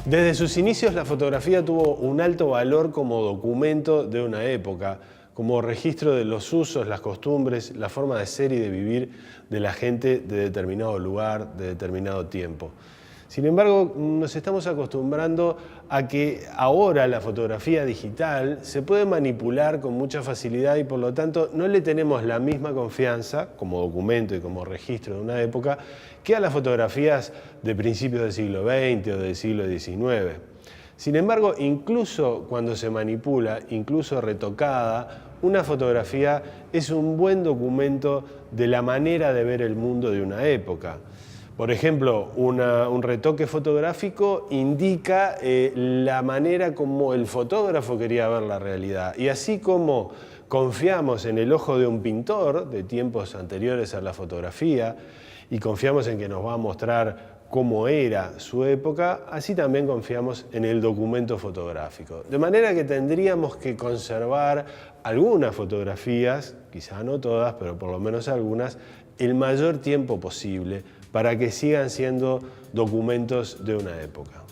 Desde sus inicios, la fotografía tuvo un alto valor como documento de una época, como registro de los usos, las costumbres, la forma de ser y de vivir de la gente de determinado lugar, de determinado tiempo. Sin embargo, nos estamos acostumbrando a que ahora la fotografía digital se puede manipular con mucha facilidad y por lo tanto no le tenemos la misma confianza como documento y como registro de una época que a las fotografías de principios del siglo XX o del siglo XIX. Sin embargo, incluso cuando se manipula, incluso retocada, una fotografía es un buen documento de la manera de ver el mundo de una época. Por ejemplo, un retoque fotográfico indica la manera como el fotógrafo quería ver la realidad. Y así como confiamos en el ojo de un pintor de tiempos anteriores a la fotografía y confiamos en que nos va a mostrar cómo era su época, así también confiamos en el documento fotográfico. De manera que tendríamos que conservar algunas fotografías, quizá no todas, pero por lo menos algunas, el mayor tiempo posible para que sigan siendo documentos de una época.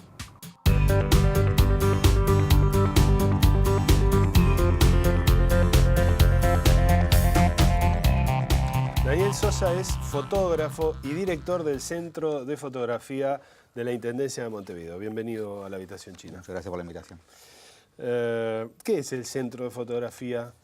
Daniel Sosa es fotógrafo y director del Centro de Fotografía de la Intendencia de Montevideo. Bienvenido a la Habitación China. Muchas gracias por la invitación. ¿Qué es el Centro de Fotografía?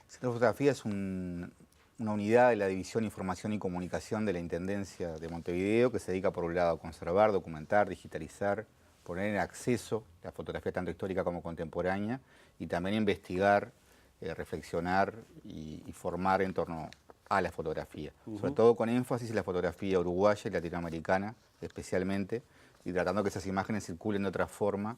El Centro de Fotografía es una unidad de la División Información y Comunicación de la Intendencia de Montevideo que se dedica por un lado a conservar, documentar, digitalizar, poner en acceso la fotografía tanto histórica como contemporánea y también investigar, reflexionar y formar en torno a la fotografía. Sobre todo con énfasis en la fotografía uruguaya y latinoamericana especialmente, y tratando que esas imágenes circulen de otra forma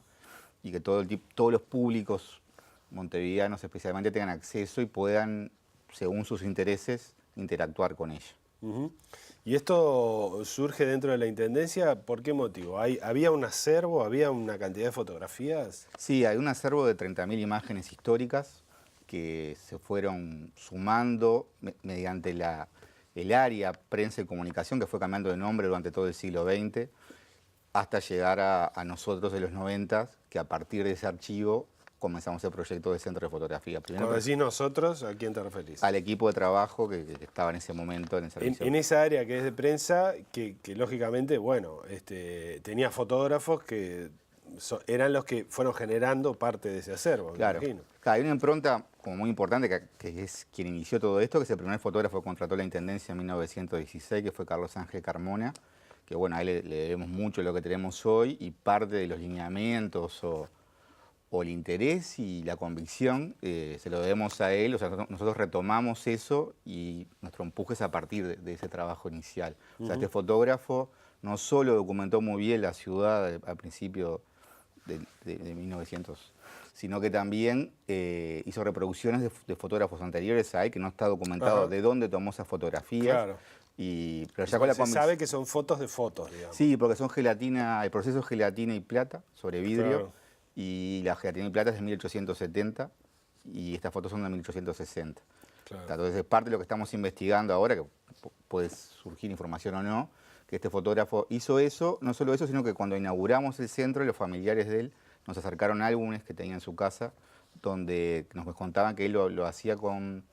y que todos los públicos montevideanos especialmente tengan acceso y puedan, según sus intereses, interactuar con ella. ¿Y esto surge dentro de la Intendencia? ¿Por qué motivo? ¿Había un acervo? ¿Había una cantidad de fotografías? Sí, hay un acervo de 30.000 imágenes históricas que se fueron sumando mediante el área prensa y comunicación, que fue cambiando de nombre durante todo el siglo XX, hasta llegar a nosotros de los 90, que a partir de ese archivo comenzamos el proyecto de Centro de Fotografía. Primero, cuando decís nosotros, ¿a quién te referís? Al equipo de trabajo que estaba en ese momento en el servicio. En esa área que es de prensa, que lógicamente, bueno, tenía fotógrafos que eran los que fueron generando parte de ese acervo, claro. Me imagino. Claro, hay una impronta como muy importante que es quien inició todo esto, que es el primer fotógrafo que contrató la Intendencia en 1916, que fue Carlos Ángel Carmona, que bueno, a él le debemos mucho lo que tenemos hoy y parte de los lineamientos o el interés y la convicción se lo debemos a él. O sea, nosotros retomamos eso y nuestro empuje es a partir de ese trabajo inicial. O sea, este fotógrafo no solo documentó muy bien la ciudad al principio de 1900, sino que también hizo reproducciones de fotógrafos anteriores a él, que no está documentado de dónde tomó esas fotografías. Claro. Pero ya con se sabe que son fotos de fotos, digamos. Sí, porque son gelatina, el proceso es gelatina y plata sobre vidrio. Claro. Y la gelatina y plata es de 1870 y estas fotos son de 1860. Claro. Entonces es parte de lo que estamos investigando ahora, que puede surgir información o no, que este fotógrafo hizo eso, no solo eso, sino que cuando inauguramos el centro, los familiares de él nos acercaron álbumes que tenía en su casa, donde nos contaban que él lo hacía con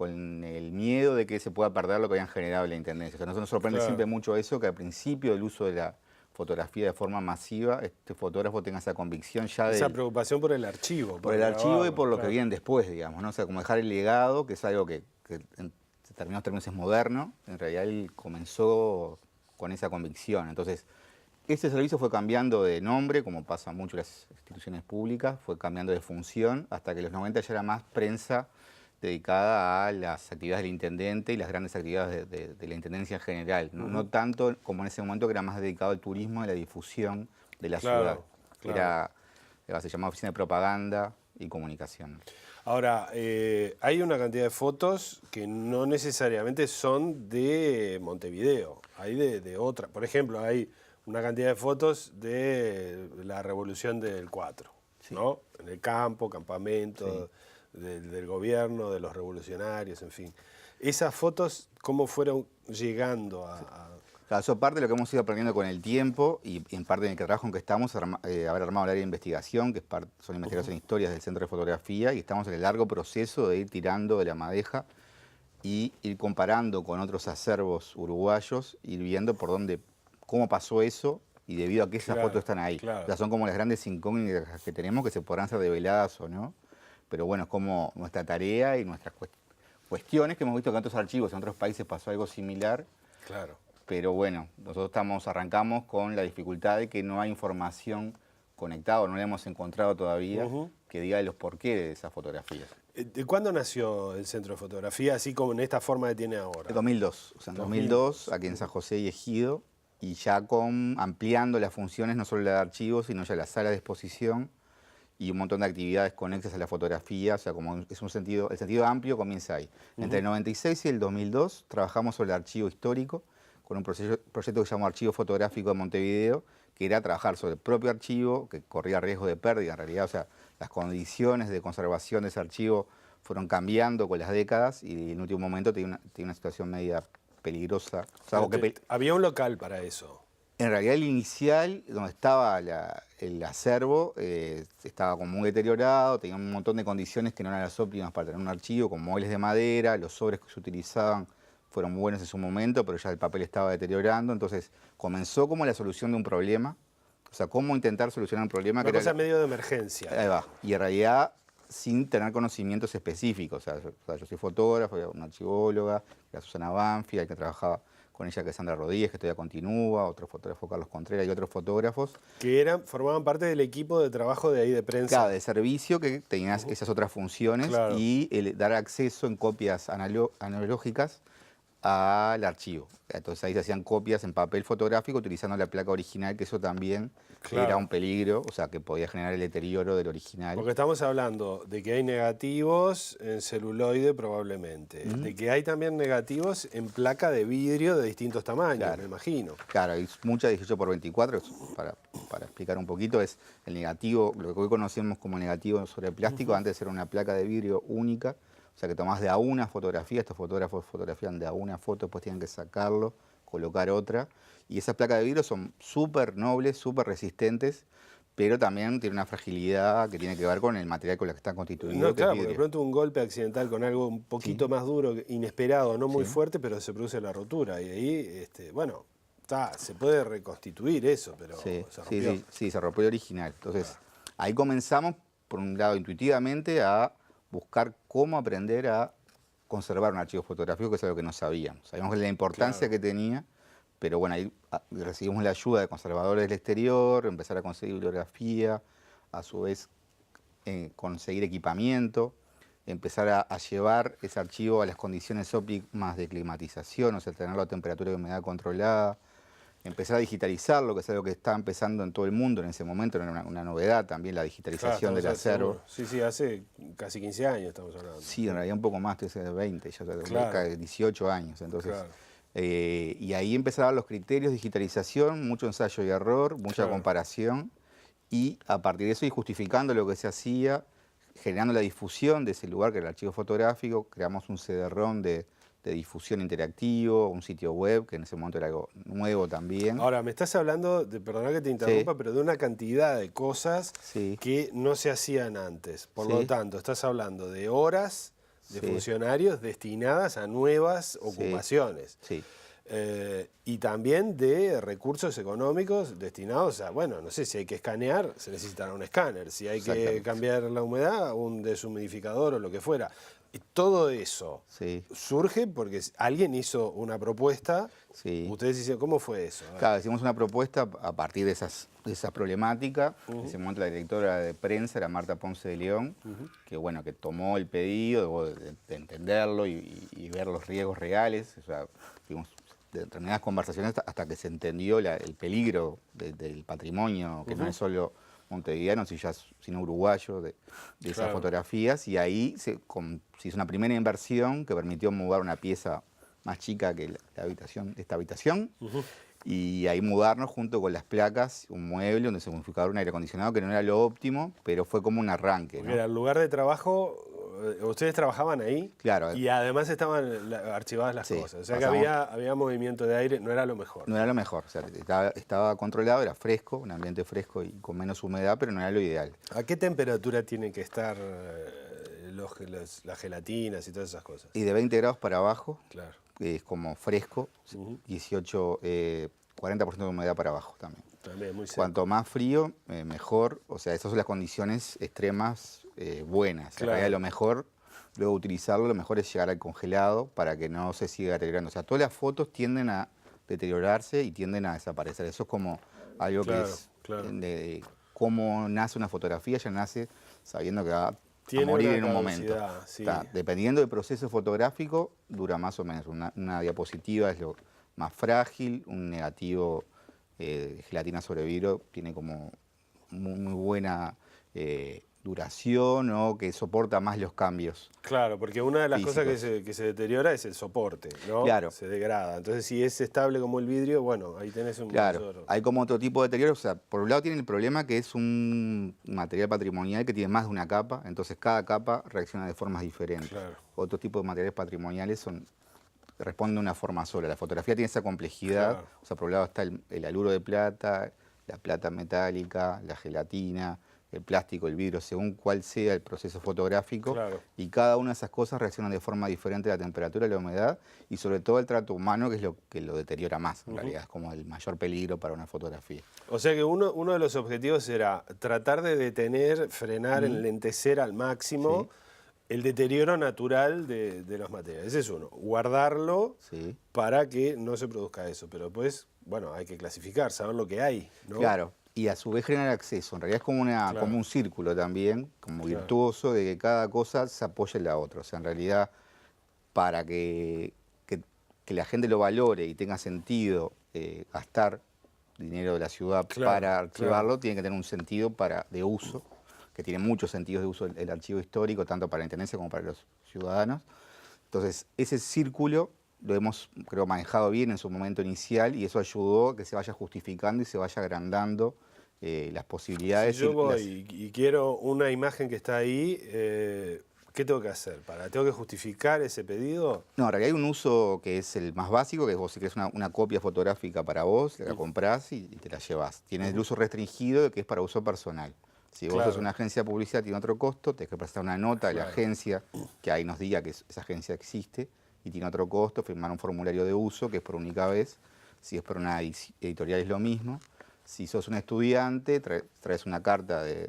el miedo de que se pueda perder lo que habían generado en la Intendencia. O sea, nos sorprende siempre mucho eso, que al principio del uso de la fotografía de forma masiva, este fotógrafo tenga esa convicción ya de... Esa preocupación por el archivo. Por el archivo y por lo que viene después, digamos, ¿no? O sea, como dejar el legado, que es algo que en determinados términos es moderno, en realidad él comenzó con esa convicción. Entonces, este servicio fue cambiando de nombre, como pasa mucho en las instituciones públicas, fue cambiando de función, hasta que en los 90 ya era más prensa dedicada a las actividades del intendente y las grandes actividades de la intendencia en general. No tanto como en ese momento, que era más dedicado al turismo y a la difusión de la ciudad. Claro. Se llamaba Oficina de Propaganda y Comunicación. Ahora, hay una cantidad de fotos que no necesariamente son de Montevideo, hay de otra. Por ejemplo, hay una cantidad de fotos de la Revolución del 4, ¿no? En el campo, campamento... Del gobierno, de los revolucionarios, en fin. Esas fotos, ¿cómo fueron llegando a Claro, eso parte de lo que hemos ido aprendiendo con el tiempo y en parte en el trabajo en que estamos, haber armado el área de investigación, que es son investigadores en historias del Centro de Fotografía, y estamos en el largo proceso de ir tirando de la madeja y ir comparando con otros acervos uruguayos, ir viendo por dónde, cómo pasó eso y debido a que esas fotos están ahí. Claro. O sea, son como las grandes incógnitas que tenemos que se podrán ser develadas o no, pero bueno, es como nuestra tarea y nuestras cuestiones que hemos visto que en otros archivos, en otros países pasó algo similar. Claro. Pero bueno, nosotros arrancamos con la dificultad de que no hay información conectada, no la hemos encontrado todavía, que diga los porqué de esas fotografías. ¿De cuándo nació el Centro de Fotografía, así como en esta forma que tiene ahora? En 2002, o sea, en 2002, aquí en San José y Ejido, y ya ampliando las funciones, no solo la de archivos, sino ya la sala de exposición y un montón de actividades conexas a la fotografía, o sea, como es el sentido amplio comienza ahí. Entre el 96 y el 2002 trabajamos sobre el archivo histórico, con un proyecto que se llamó Archivo Fotográfico de Montevideo, que era trabajar sobre el propio archivo, que corría riesgo de pérdida en realidad, o sea, las condiciones de conservación de ese archivo fueron cambiando con las décadas y en último momento tenía una situación media peligrosa. O sea, había un local para eso. En realidad el inicial, donde estaba el acervo, estaba como muy deteriorado, tenía un montón de condiciones que no eran las óptimas para tener un archivo, con muebles de madera, los sobres que se utilizaban fueron buenos en su momento, pero ya el papel estaba deteriorando, entonces comenzó como la solución de un problema, o sea, cómo intentar solucionar un problema. Una cosa medio de emergencia. Ahí va, y en realidad sin tener conocimientos específicos, o sea, yo soy fotógrafo, una archivóloga, la Susana Banfield, que trabajaba con ella, que es Sandra Rodríguez, que todavía continúa, otro fotógrafo Carlos Contreras y otros fotógrafos. Que formaban parte del equipo de trabajo de ahí de prensa. Claro, de servicio, que tenían esas otras funciones, claro, y dar acceso en copias analógicas al archivo. Entonces ahí se hacían copias en papel fotográfico utilizando la placa original, que eso también era un peligro, o sea, que podía generar el deterioro del original. Porque estamos hablando de que hay negativos en celuloide probablemente, de que hay también negativos en placa de vidrio de distintos tamaños, me imagino. Claro, hay mucha 18x24, para explicar un poquito, es el negativo, lo que hoy conocemos como negativo sobre plástico, antes era una placa de vidrio única. O sea, que tomás de a una fotografía, estos fotógrafos fotografían de a una foto, después tienen que sacarlo, colocar otra. Y esas placas de vidrio son súper nobles, súper resistentes, pero también tienen una fragilidad que tiene que ver con el material con el que están constituidos. No, claro, porque de pronto un golpe accidental con algo un poquito más duro, inesperado, no muy fuerte, pero se produce la rotura. Y ahí, bueno, se puede reconstituir eso, pero se rompió. Sí, se rompió el original. Entonces, ahí comenzamos, por un lado, intuitivamente, a buscar cómo aprender a conservar un archivo fotográfico, que es algo que no sabíamos. Sabíamos la importancia que tenía, pero bueno, ahí recibimos la ayuda de conservadores del exterior, empezar a conseguir bibliografía, a su vez conseguir equipamiento, empezar a llevar ese archivo a las condiciones óptimas de climatización, o sea, tenerlo a temperatura y humedad controlada, empezar a digitalizarlo, que es algo que está empezando en todo el mundo en ese momento, era una novedad también la digitalización del acervo. Sí, hace casi 15 años estamos hablando. Sí, en realidad un poco más, hace 20, ya cerca de 18 años. Entonces, y ahí empezaron los criterios de digitalización, mucho ensayo y error, mucha comparación, y a partir de eso ir justificando lo que se hacía, generando la difusión de ese lugar que era el archivo fotográfico, creamos un CD-ROM de difusión interactivo, un sitio web, que en ese momento era algo nuevo también. Ahora, me estás hablando, perdona que te interrumpa, pero de una cantidad de cosas que no se hacían antes. Por lo tanto, estás hablando de horas de funcionarios destinadas a nuevas ocupaciones. Y también de recursos económicos destinados a, bueno, no sé, si hay que escanear, se necesitará un escáner. Si hay que cambiar la humedad, un deshumidificador o lo que fuera. Y todo eso surge porque alguien hizo una propuesta. Ustedes dicen, ¿cómo fue eso? Claro, hicimos una propuesta a partir de esa problemática. En ese momento la directora de prensa era Marta Ponce de León, que bueno, que tomó el pedido de entenderlo y ver los riesgos reales. O sea, tuvimos determinadas conversaciones hasta que se entendió el peligro del patrimonio, que no es solo montevideano, sino uruguayo, de esas fotografías, y ahí se hizo una primera inversión que permitió mudar una pieza más chica que esta habitación, y ahí mudarnos junto con las placas, un mueble, un deshumidificador, un aire acondicionado, que no era lo óptimo, pero fue como un arranque. Porque era el lugar de trabajo ustedes trabajaban ahí. Claro. Y además estaban archivadas las Sí, cosas. O sea que pasamos- había movimiento de aire, no era lo mejor. No era lo mejor, o sea, estaba controlado, era fresco, un ambiente fresco y con menos humedad, pero no era lo ideal. ¿A qué temperatura tienen que estar las gelatinas y todas esas cosas? Y de 20 grados para abajo, Claro. que es como fresco, 18, 40% de humedad para abajo también. También muy seco. Cuanto más frío, mejor, o sea, esas son las condiciones extremas buenas. Claro. En realidad lo mejor, luego utilizarlo, lo mejor es llegar al congelado para que no se siga deteriorando. O sea, todas las fotos tienden a deteriorarse y tienden a desaparecer. Eso es como algo Claro, que es claro. de cómo nace una fotografía, ya nace sabiendo que va a Tiene morir una en un momento. caducidad, sí. Dependiendo del proceso fotográfico, dura más o menos. Una diapositiva es lo más frágil, un negativo de gelatina sobre vidrio tiene como muy buena duración o que soporta más los cambios. Claro, porque una de las cosas físicos. que se deteriora es el soporte, ¿no? Claro. Se degrada. Entonces, si es estable como el vidrio, bueno, ahí tenés un Claro, mayor... hay como otro tipo de deterioro. O sea, por un lado tiene el problema que es un material patrimonial que tiene más de una capa, entonces cada capa reacciona de formas diferentes. Claro. Otro tipo de materiales patrimoniales responden de una forma sola. La fotografía tiene esa complejidad. Claro. O sea, por un lado está el aluro de plata, la plata metálica, la gelatina, el plástico, el vidrio, según cuál sea el proceso fotográfico. Claro. Y cada una de esas cosas reaccionan de forma diferente a la temperatura, a la humedad y sobre todo el trato humano, que es lo que lo deteriora más. En realidad es como el mayor peligro para una fotografía. O sea que uno de los objetivos era tratar de detener, frenar, enlentecer al máximo el deterioro natural de los materiales. Ese es uno. Guardarlo Sí. para que no se produzca eso. Pero después, bueno, hay que clasificar, saber lo que hay, ¿no? Claro, y a su vez generar acceso. En realidad es como, Claro. como un círculo también, como Claro. virtuoso, de que cada cosa se apoye en la otra. O sea, en realidad, para que la gente lo valore y tenga sentido gastar dinero de la ciudad Claro, para archivarlo, claro. tiene que tener un sentido de uso, que tiene muchos sentidos de uso el archivo histórico, tanto para la Intendencia como para los ciudadanos. Entonces, ese círculo lo hemos, creo, manejado bien en su momento inicial y eso ayudó a que se vaya justificando y se vaya agrandando las posibilidades. Si yo voy y quiero una imagen que está ahí, ¿qué tengo que hacer? ¿Tengo que justificar ese pedido? No, en realidad hay un uso que es el más básico, que es vos si querés una copia fotográfica para vos, la comprás y te la llevás. Tienes el uso restringido, que es para uso personal. Si vos sos una agencia de publicidad, tiene otro costo, tenés que presentar una nota de la agencia que ahí nos diga que esa agencia existe y tiene otro costo, firmar un formulario de uso que es por única vez. Si es por una editorial es lo mismo. Si sos un estudiante, traes una carta de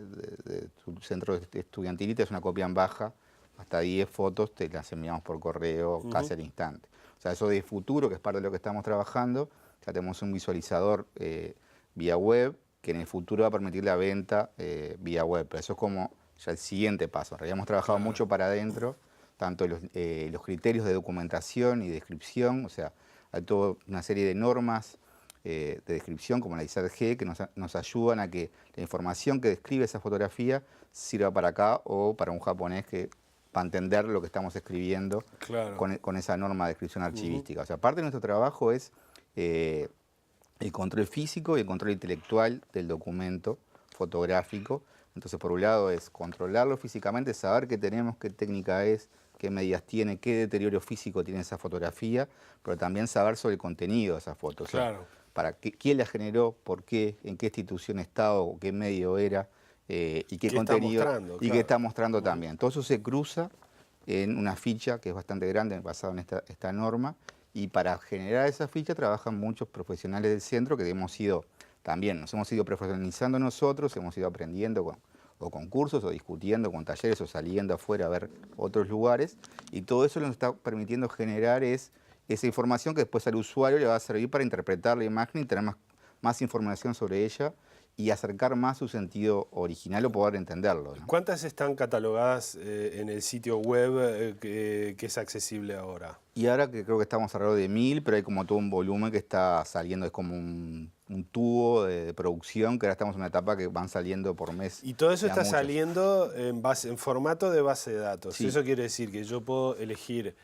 tu centro estudiantil y te das una copia en baja, hasta 10 fotos te las enviamos por correo casi al instante. O sea, eso de futuro, que es parte de lo que estamos trabajando, ya tenemos un visualizador vía web, que en el futuro va a permitir la venta vía web. Pero eso es como ya el siguiente paso. En realidad hemos trabajado mucho para adentro, tanto los criterios de documentación y descripción, o sea, hay toda una serie de normas de descripción, como la ISAT-G, que nos ayudan a que la información que describe esa fotografía sirva para acá o para un japonés que para entender lo que estamos escribiendo con esa norma de descripción archivística. O sea, parte de nuestro trabajo es el control físico y el control intelectual del documento fotográfico. Entonces, por un lado es controlarlo físicamente, saber qué tenemos, qué técnica es, qué medidas tiene, qué deterioro físico tiene esa fotografía, pero también saber sobre el contenido de esa foto. Claro. O sea, quién la generó, por qué, en qué institución estaba o qué medio era y qué contenido está mostrando, y qué está mostrando también. Todo eso se cruza en una ficha que es bastante grande basada en esta norma y para generar esa ficha trabajan muchos profesionales del centro que nos hemos ido profesionalizando nosotros, hemos ido aprendiendo con cursos o discutiendo con talleres o saliendo afuera a ver otros lugares y todo eso nos está permitiendo generar esa información que después al usuario le va a servir para interpretar la imagen y tener más información sobre ella y acercar más su sentido original o poder entenderlo, ¿no? ¿Cuántas están catalogadas en el sitio web que es accesible ahora? Y ahora que creo que estamos alrededor de 1000, pero hay como todo un volumen que está saliendo, es como un tubo de producción, que ahora estamos en una etapa que van saliendo por mes. Y todo eso está muchos. saliendo en formato de base de datos. Sí. Eso quiere decir que yo puedo elegir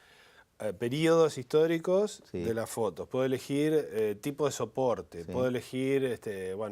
periodos históricos Sí. de las fotos, puedo elegir tipo de soporte, Sí. puedo elegir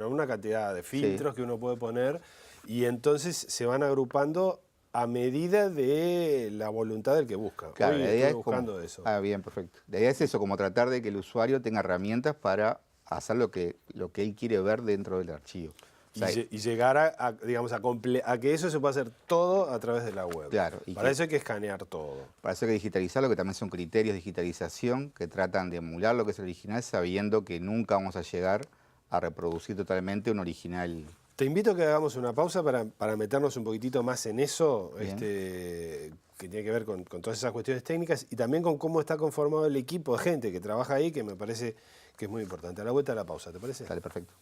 una cantidad de filtros que uno puede poner y entonces se van agrupando a medida de la voluntad del que busca. Claro, Hoy la idea estoy es como, buscando eso. bien, perfecto. La idea es eso, como tratar de que el usuario tenga herramientas para hacer lo que él quiere ver dentro del archivo. O sea, Y llegar digamos, a que eso se pueda hacer todo a través de la web. claro. Para eso hay que escanear todo. Para eso hay que digitalizarlo, que también son criterios de digitalización que tratan de emular lo que es el original, sabiendo que nunca vamos a llegar a reproducir totalmente un original. Te invito a que hagamos una pausa para meternos un poquitito más en eso, que tiene que ver con todas esas cuestiones técnicas y también con cómo está conformado el equipo de gente que trabaja ahí, que me parece que es muy importante. A la vuelta de la pausa, ¿te parece? Dale, perfecto.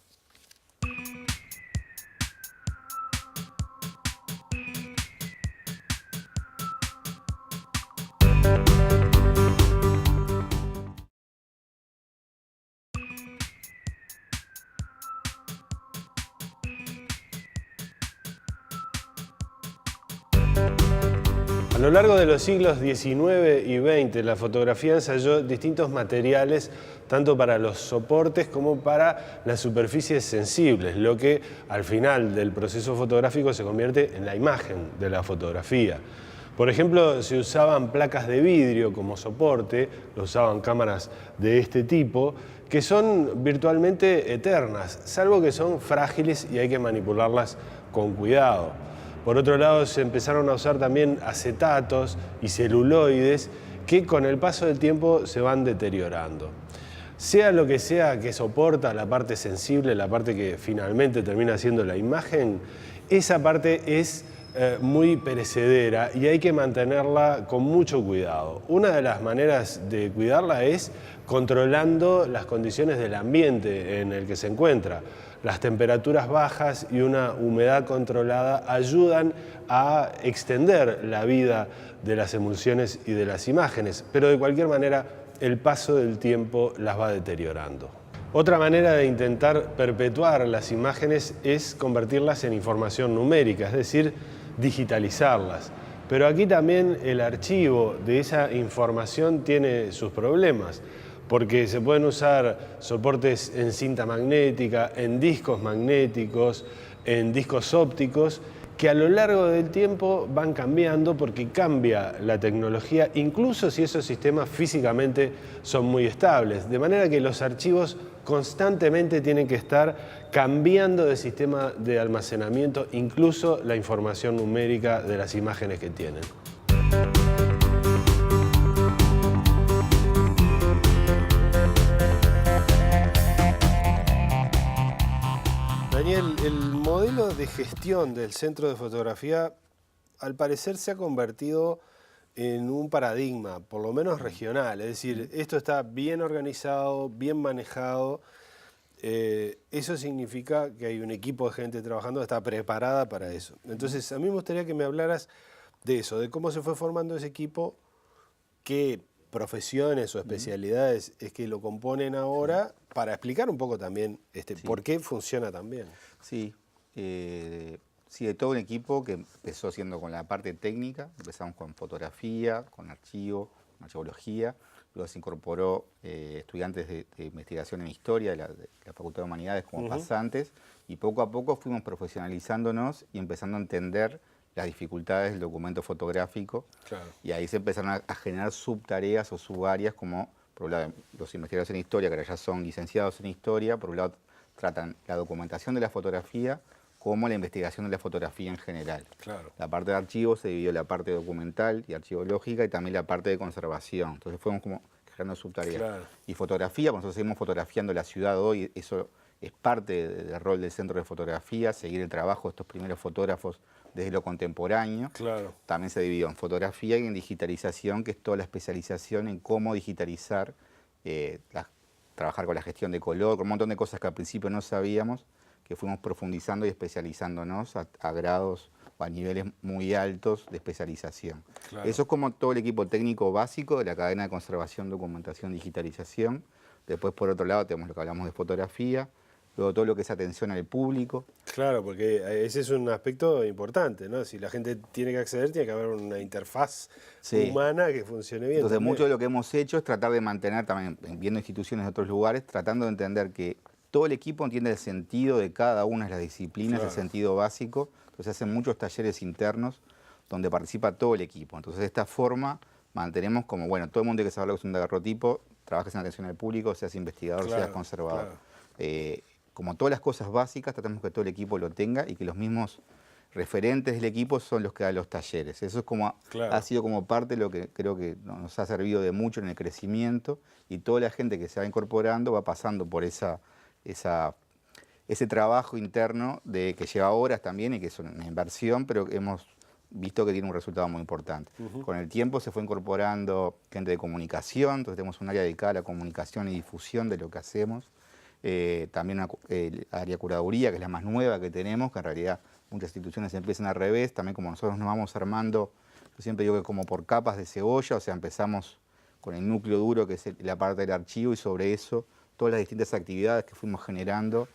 A lo largo de los siglos XIX y XX, la fotografía ensayó distintos materiales, tanto para los soportes como para las superficies sensibles, lo que al final del proceso fotográfico se convierte en la imagen de la fotografía. Por ejemplo, se usaban placas de vidrio como soporte, lo usaban cámaras de este tipo, que son virtualmente eternas, salvo que son frágiles y hay que manipularlas con cuidado. Por otro lado, se empezaron a usar también acetatos y celuloides que con el paso del tiempo se van deteriorando. Sea lo que sea que soporta la parte sensible, la parte que finalmente termina siendo la imagen, esa parte es muy perecedera y hay que mantenerla con mucho cuidado. Una de las maneras de cuidarla es controlando las condiciones del ambiente en el que se encuentra. Las temperaturas bajas y una humedad controlada ayudan a extender la vida de las emulsiones y de las imágenes, pero de cualquier manera el paso del tiempo las va deteriorando. Otra manera de intentar perpetuar las imágenes es convertirlas en información numérica, es decir, digitalizarlas. Pero aquí también el archivo de esa información tiene sus problemas, porque se pueden usar soportes en cinta magnética, en discos magnéticos, en discos ópticos, que a lo largo del tiempo van cambiando porque cambia la tecnología, incluso si esos sistemas físicamente son muy estables. De manera que los archivos constantemente tienen que estar cambiando de sistema de almacenamiento, incluso la información numérica de las imágenes que tienen. Daniel, el modelo de gestión del Centro de Fotografía al parecer se ha convertido en un paradigma, por lo menos regional, es decir, esto está bien organizado, bien manejado, eso significa que hay un equipo de gente trabajando que está preparada para eso. Entonces, a mí me gustaría que me hablaras de eso, de cómo se fue formando ese equipo, qué profesiones o especialidades es que lo componen ahora, para explicar un poco también por qué funciona tan bien. Sí, sí, de todo un equipo que empezó siendo con la parte técnica, empezamos con fotografía, con archivo, archeología, luego se incorporó estudiantes de investigación en historia de la Facultad de Humanidades como pasantes, y poco a poco fuimos profesionalizándonos y empezando a entender las dificultades del documento fotográfico. Claro. Y ahí se empezaron a generar subtareas o subáreas como, por un lado, los investigadores en historia, que ahora ya son licenciados en historia, por un lado tratan la documentación de la fotografía como la investigación de la fotografía en general. Claro. La parte de archivo se dividió en la parte documental y archivológica y también la parte de conservación. Entonces fuimos como generando subtareas. Claro. Y fotografía, pues nosotros seguimos fotografiando la ciudad hoy, eso es parte del rol del Centro de Fotografía, seguir el trabajo de estos primeros fotógrafos desde lo contemporáneo. Claro. También se dividió en fotografía y en digitalización, que es toda la especialización en cómo digitalizar, trabajar con la gestión de color, con un montón de cosas que al principio no sabíamos, que fuimos profundizando y especializándonos a grados o a niveles muy altos de especialización. Claro. Eso es como todo el equipo técnico básico de la cadena de conservación, documentación, digitalización. Después, por otro lado, tenemos lo que hablamos de fotografía, luego todo lo que es atención al público. Claro, porque ese es un aspecto importante, ¿no? Si la gente tiene que acceder, tiene que haber una interfaz humana que funcione bien. Entonces, mucho de lo que hemos hecho es tratar de mantener, también viendo instituciones de otros lugares, tratando de entender que todo el equipo entiende el sentido de cada una de las disciplinas, el sentido básico. Entonces, hacen muchos talleres internos donde participa todo el equipo. Entonces, de esta forma mantenemos como, bueno, todo el mundo que sabe lo que es un daguerrotipo, trabajes en atención al público, seas investigador, seas conservador. Como todas las cosas básicas, tratamos que todo el equipo lo tenga y que los mismos referentes del equipo son los que dan los talleres. Eso es como ha sido como parte de lo que creo que nos ha servido de mucho en el crecimiento, y toda la gente que se va incorporando va pasando por ese trabajo interno que lleva horas también y que es una inversión, pero hemos visto que tiene un resultado muy importante. Con el tiempo se fue incorporando gente de comunicación, entonces tenemos un área dedicada a la comunicación y difusión de lo que hacemos. También el área curaduría, que es la más nueva que tenemos, que en realidad muchas instituciones empiezan al revés, también como nosotros nos vamos armando, yo siempre digo que como por capas de cebolla, o sea, empezamos con el núcleo duro, que es la parte del archivo, y sobre eso todas las distintas actividades que fuimos generando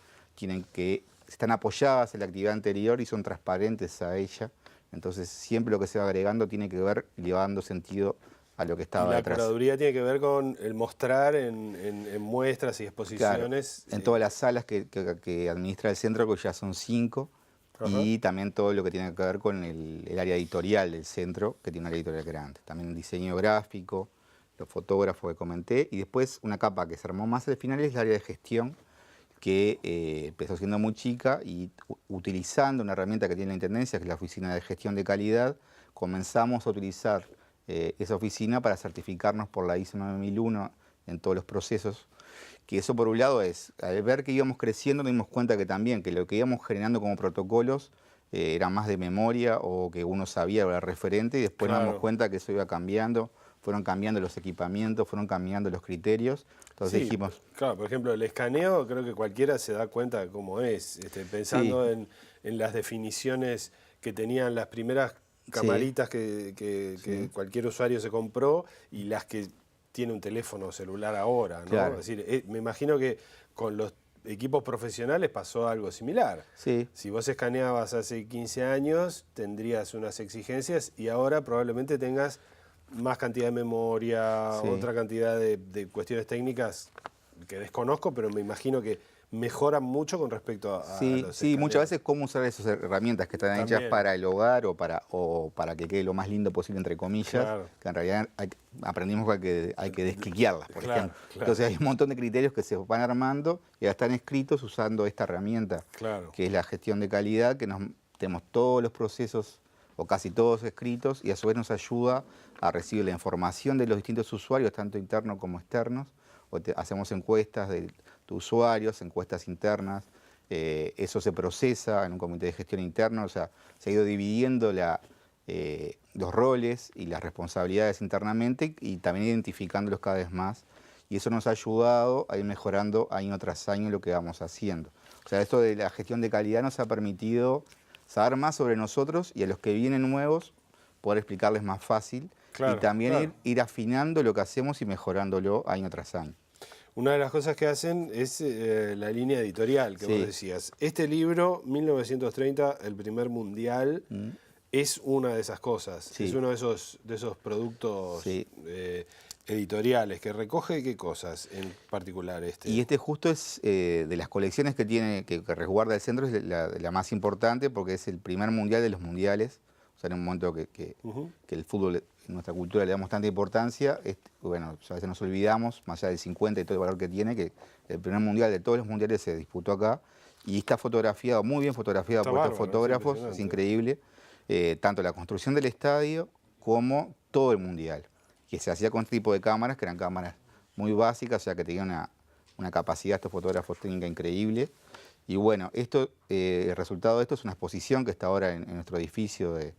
están apoyadas en la actividad anterior y son transparentes a ella. Entonces siempre lo que se va agregando tiene que ver y le va dando sentido a lo que estaba detrás. La curaduría tiene que ver con el mostrar en muestras y exposiciones. Claro, en todas las salas que administra el centro, que ya son 5, y también todo lo que tiene que ver con el área editorial del centro, que tiene una área editorial grande. También diseño gráfico, los fotógrafos que comenté, y después una capa que se armó más al final es el área de gestión, que empezó siendo muy chica, y utilizando una herramienta que tiene la Intendencia, que es la Oficina de Gestión de Calidad, comenzamos a utilizar esa oficina para certificarnos por la ISO 9001 en todos los procesos. Que eso por un lado es, al ver que íbamos creciendo nos dimos cuenta que también, que lo que íbamos generando como protocolos era más de memoria, o que uno sabía, era referente, y después nos dimos cuenta que eso iba cambiando. Fueron cambiando los equipamientos, fueron cambiando los criterios. Entonces dijimos... Claro, por ejemplo, el escaneo, creo que cualquiera se da cuenta de cómo es. Pensando en las definiciones que tenían las primeras camaritas que cualquier usuario se compró, y las que tiene un teléfono celular ahora, ¿no? Claro. Es decir, me imagino que con los equipos profesionales pasó algo similar. Sí. Si vos escaneabas hace 15 años, tendrías unas exigencias, y ahora probablemente tengas más cantidad de memoria, otra cantidad de cuestiones técnicas que desconozco, pero me imagino que mejoran mucho con respecto a los Sí, muchas veces cómo usar esas herramientas que están hechas para el hogar o para que quede lo más lindo posible, entre comillas, que en realidad aprendimos que hay que descliquearlas, por ejemplo. Entonces hay un montón de criterios que se van armando y ya están escritos usando esta herramienta, que es la gestión de calidad, que tenemos todos los procesos, o casi todos escritos, y a su vez nos ayuda a recibir la información de los distintos usuarios, tanto internos como externos. Hacemos encuestas de usuarios, encuestas internas, eso se procesa en un comité de gestión interno, o sea, se ha ido dividiendo los roles y las responsabilidades internamente, y también identificándolos cada vez más, y eso nos ha ayudado a ir mejorando año tras año lo que vamos haciendo. O sea, esto de la gestión de calidad nos ha permitido saber más sobre nosotros, y a los que vienen nuevos poder explicarles más fácil, y también ir afinando lo que hacemos y mejorándolo año tras año. Una de las cosas que hacen es la línea editorial que vos decías. Este libro, 1930, el primer mundial, es una de esas cosas. Es uno de esos productos editoriales que recoge ¿qué cosas en particular este? Y este justo es de las colecciones que tiene, que resguarda el centro, es la más importante, porque es el primer mundial de los mundiales. O sea, en un momento que el fútbol, en nuestra cultura, le damos tanta importancia, bueno, a veces nos olvidamos, más allá del 50 y todo el valor que tiene, que el primer mundial de todos los mundiales se disputó acá, y está fotografiado, muy bien fotografiado por estos fotógrafos, es increíble, tanto la construcción del estadio como todo el mundial, que se hacía con este tipo de cámaras, que eran cámaras muy básicas, o sea que tenían una capacidad estos fotógrafos técnica increíble. Y bueno, el resultado de esto es una exposición que está ahora en nuestro edificio del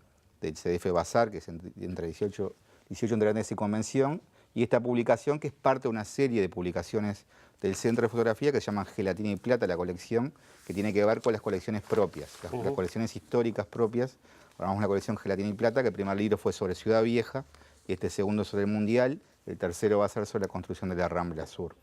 CDF Bazar, que es entre 18 Entrenadores y Convención, y esta publicación, que es parte de una serie de publicaciones del Centro de Fotografía que se llaman Gelatina y Plata, la colección, que tiene que ver con las colecciones propias, las colecciones históricas propias. Ahora vamos a la colección Gelatina y Plata, que el primer libro fue sobre Ciudad Vieja, y este segundo sobre el Mundial, el tercero va a ser sobre la construcción de la Rambla Sur.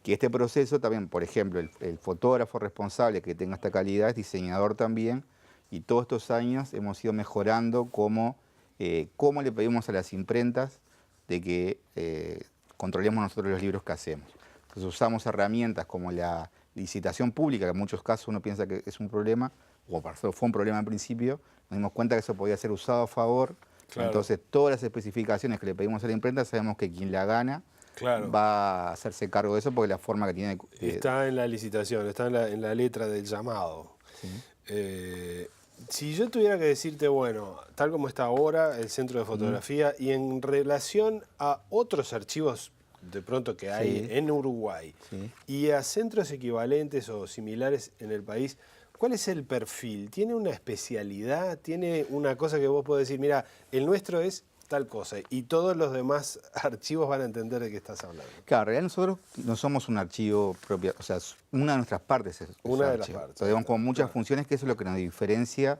Que este proceso también, por ejemplo, el fotógrafo responsable que tenga esta calidad es diseñador también, y todos estos años hemos ido mejorando cómo le pedimos a las imprentas de que controlemos nosotros los libros que hacemos. Entonces usamos herramientas como la licitación pública, que en muchos casos uno piensa que es un problema, o para nosotros fue un problema al principio, nos dimos cuenta que eso podía ser usado a favor. Claro. Entonces, todas las especificaciones que le pedimos a la imprenta, sabemos que quien la gana Claro. va a hacerse cargo de eso porque la forma que tiene... Está en la licitación, está en la letra del llamado. Sí. Si yo tuviera que decirte, bueno, tal como está ahora el Centro de Fotografía y en relación a otros archivos de pronto que hay en Uruguay y a centros equivalentes o similares en el país, ¿cuál es el perfil? ¿Tiene una especialidad? ¿Tiene una cosa que vos podés decir, mira, el nuestro es tal cosa y todos los demás archivos van a entender de qué estás hablando? Claro, en realidad nosotros no somos un archivo propio, o sea, una de nuestras partes es una de archivo. las partes. Tenemos como muchas funciones que eso es lo que nos diferencia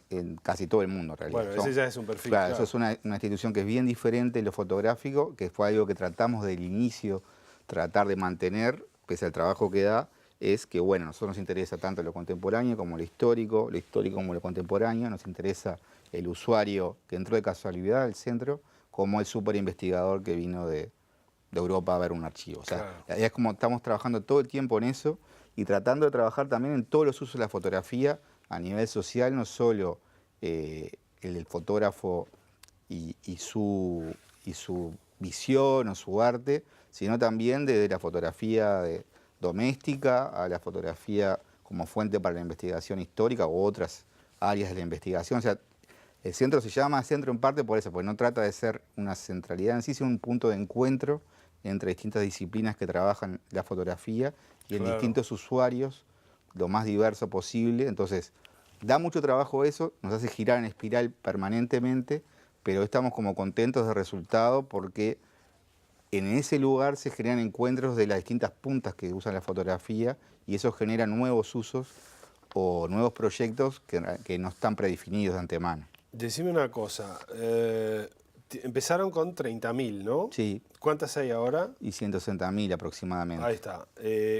en casi todo el mundo, en realidad. Bueno, ese ya es un perfil. Claro, eso es una institución que es bien diferente en lo fotográfico, que fue algo que tratamos del inicio, tratar de mantener, pese al trabajo que da, es que, bueno, a nosotros nos interesa tanto lo contemporáneo como lo histórico como lo contemporáneo, nos interesa el usuario que entró de casualidad al centro, como el súper investigador que vino de Europa a ver un archivo. O sea, la idea es como estamos trabajando todo el tiempo en eso y tratando de trabajar también en todos los usos de la fotografía a nivel social, no solo el fotógrafo y su visión o su arte, sino también desde la fotografía doméstica a la fotografía como fuente para la investigación histórica u otras áreas de la investigación. O sea, el centro se llama centro en parte por eso, porque no trata de ser una centralidad en sí, sino un punto de encuentro entre distintas disciplinas que trabajan la fotografía y en distintos usuarios, lo más diverso posible. Entonces, da mucho trabajo eso, nos hace girar en espiral permanentemente, pero estamos como contentos del resultado porque en ese lugar se generan encuentros de las distintas puntas que usan la fotografía y eso genera nuevos usos o nuevos proyectos que no están predefinidos de antemano. Decime una cosa, empezaron con 30.000, ¿no? Sí. ¿Cuántas hay ahora? Y 160.000 aproximadamente. Ahí está.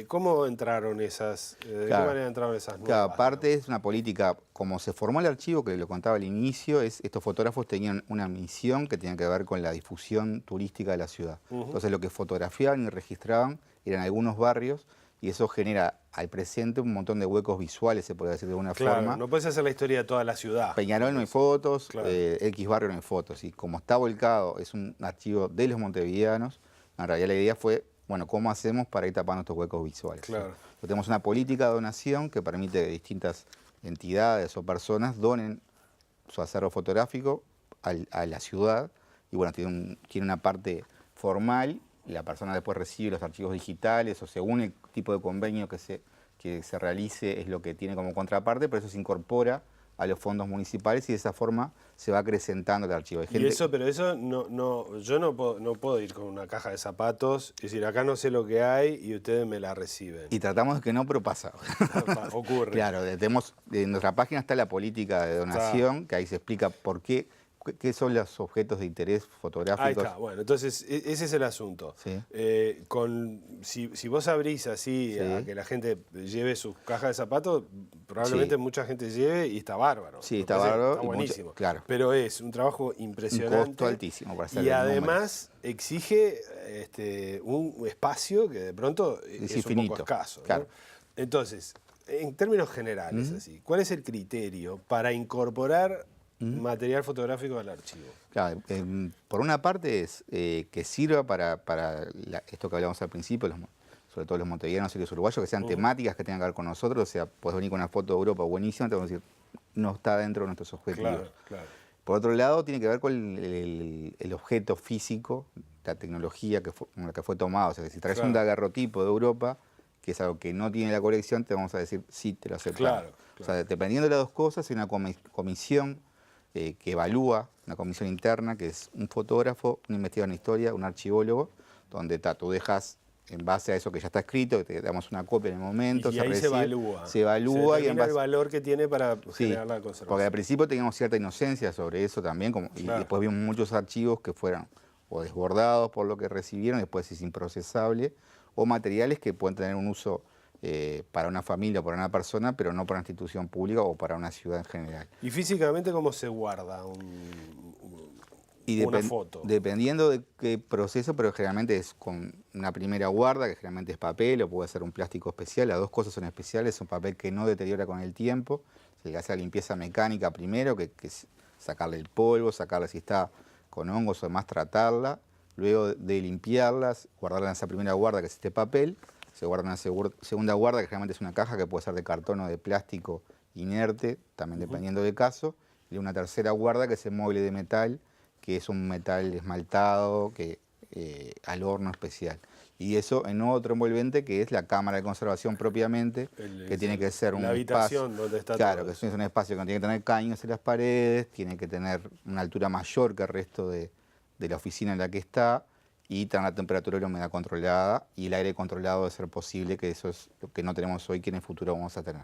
¿Cómo entraron esas? ¿De qué manera entraron esas nuevas? Claro, aparte es una política, como se formó el archivo, que lo contaba al inicio, estos fotógrafos tenían una misión que tenía que ver con la difusión turística de la ciudad. Entonces lo que fotografiaban y registraban eran algunos barrios y eso genera al presente un montón de huecos visuales, se puede decir de alguna forma. No puedes hacer la historia de toda la ciudad. Peñarol no hay fotos, X barrio no hay fotos. Y como está volcado, es un archivo de los montevideanos, en realidad la idea fue, bueno, ¿cómo hacemos para ir tapando estos huecos visuales? Claro. Tenemos una política de donación que permite que distintas entidades o personas donen su acervo fotográfico a la ciudad. Y bueno, tiene una parte formal. La persona después recibe los archivos digitales o según el tipo de convenio que se realice es lo que tiene como contraparte, pero eso se incorpora a los fondos municipales y de esa forma se va acrecentando el archivo. Pero eso yo no puedo ir con una caja de zapatos y decir, acá no sé lo que hay y ustedes me la reciben. Y tratamos de que no, pero pasa. Ocurre. Claro, en nuestra página está la política de donación, que ahí se explica por qué son los objetos de interés fotográficos. Ahí está, bueno, entonces ese es el asunto. Sí. Si vos abrís así a que la gente lleve sus cajas de zapatos, probablemente mucha gente lleve y está bárbaro. Sí, está bárbaro. Está buenísimo. Claro. Pero es un trabajo impresionante. Un costo altísimo para hacer y además exige un espacio que de pronto es infinito, un poco escaso. Claro. ¿no? Entonces, en términos generales, así, ¿cuál es el criterio para incorporar material fotográfico al archivo? Claro, por una parte es que sirva para esto que hablamos al principio, sobre todo los montevideanos y los uruguayos, que sean temáticas que tengan que ver con nosotros. O sea, puedes venir con una foto de Europa buenísima, te vamos a decir, no está dentro de nuestros objetivos. Claro. Por otro lado, tiene que ver con el objeto físico, la tecnología con la que fue tomado. O sea, que si traes un daguerrotipo de Europa, que es algo que no tiene la colección, te vamos a decir, sí, te lo aceptamos. Claro. O sea, dependiendo de las dos cosas, hay una comisión que evalúa, una comisión interna, que es un fotógrafo, un investigador en historia, un archivólogo, donde tú dejas, en base a eso que ya está escrito, te damos una copia en el momento. Y ahí se evalúa. Se evalúa y el valor que tiene para generar la conservación. Porque al principio teníamos cierta inocencia sobre eso también, y después vimos muchos archivos que fueran o desbordados por lo que recibieron, después es improcesable, o materiales que pueden tener un uso para una familia o para una persona, pero no para una institución pública o para una ciudad en general. ¿Y físicamente cómo se guarda una foto? Dependiendo de qué proceso, pero generalmente es con una primera guarda, que generalmente es papel o puede ser un plástico especial. Las dos cosas son especiales, es un papel que no deteriora con el tiempo, se le hace la limpieza mecánica primero, que es sacarle el polvo, sacarle si está con hongos o demás, tratarla. Luego de limpiarlas, guardarla en esa primera guarda, que es este papel. Se guarda en una segunda guarda, que generalmente es una caja que puede ser de cartón o de plástico inerte, también dependiendo del caso. Y una tercera guarda, que es el mueble de metal, que es un metal esmaltado al horno especial. Y eso en otro envolvente, que es la cámara de conservación propiamente, que tiene que ser un habitación espacio, donde está claro, todo que es un espacio que no tiene que tener caños en las paredes, tiene que tener una altura mayor que el resto de la oficina en la que está, y tener la temperatura y la humedad controlada, y el aire controlado de ser posible, que eso es lo que no tenemos hoy, que en el futuro vamos a tener.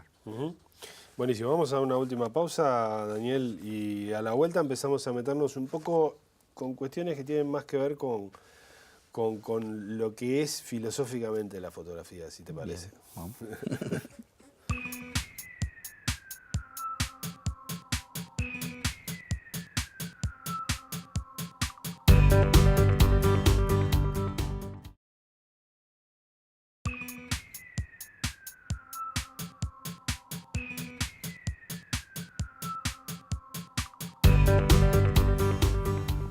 Buenísimo, vamos a una última pausa, Daniel, y a la vuelta empezamos a meternos un poco con cuestiones que tienen más que ver con lo que es filosóficamente la fotografía, si te parece. Bien, vamos.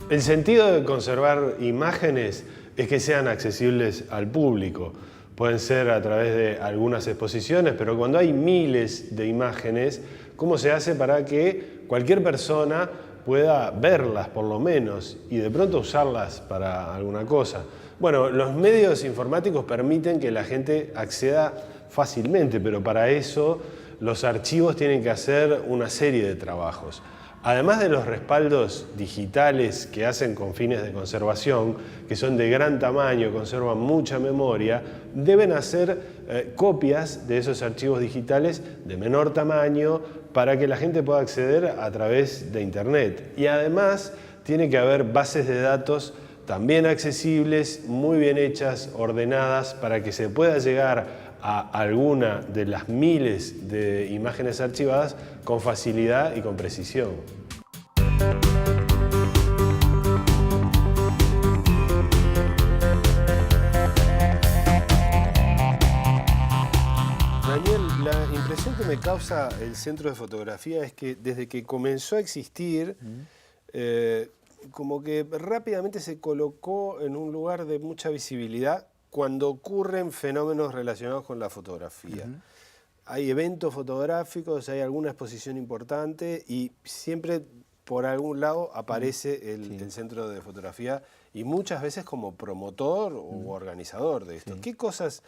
El sentido de conservar imágenes es que sean accesibles al público. Pueden ser a través de algunas exposiciones, pero cuando hay miles de imágenes, ¿cómo se hace para que cualquier persona pueda verlas por lo menos y de pronto usarlas para alguna cosa? Bueno, los medios informáticos permiten que la gente acceda fácilmente, pero para eso los archivos tienen que hacer una serie de trabajos. Además de los respaldos digitales que hacen con fines de conservación, que son de gran tamaño, conservan mucha memoria, deben hacer copias de esos archivos digitales de menor tamaño para que la gente pueda acceder a través de Internet. Y además tiene que haber bases de datos también accesibles, muy bien hechas, ordenadas, para que se pueda llegar a alguna de las miles de imágenes archivadas con facilidad y con precisión. Daniel, la impresión que me causa el Centro de Fotografía es que desde que comenzó a existir, como que rápidamente se colocó en un lugar de mucha visibilidad cuando ocurren fenómenos relacionados con la fotografía. Hay eventos fotográficos, hay alguna exposición importante y siempre por algún lado aparece el Centro de Fotografía y muchas veces como promotor o organizador de esto. ¿Qué cosas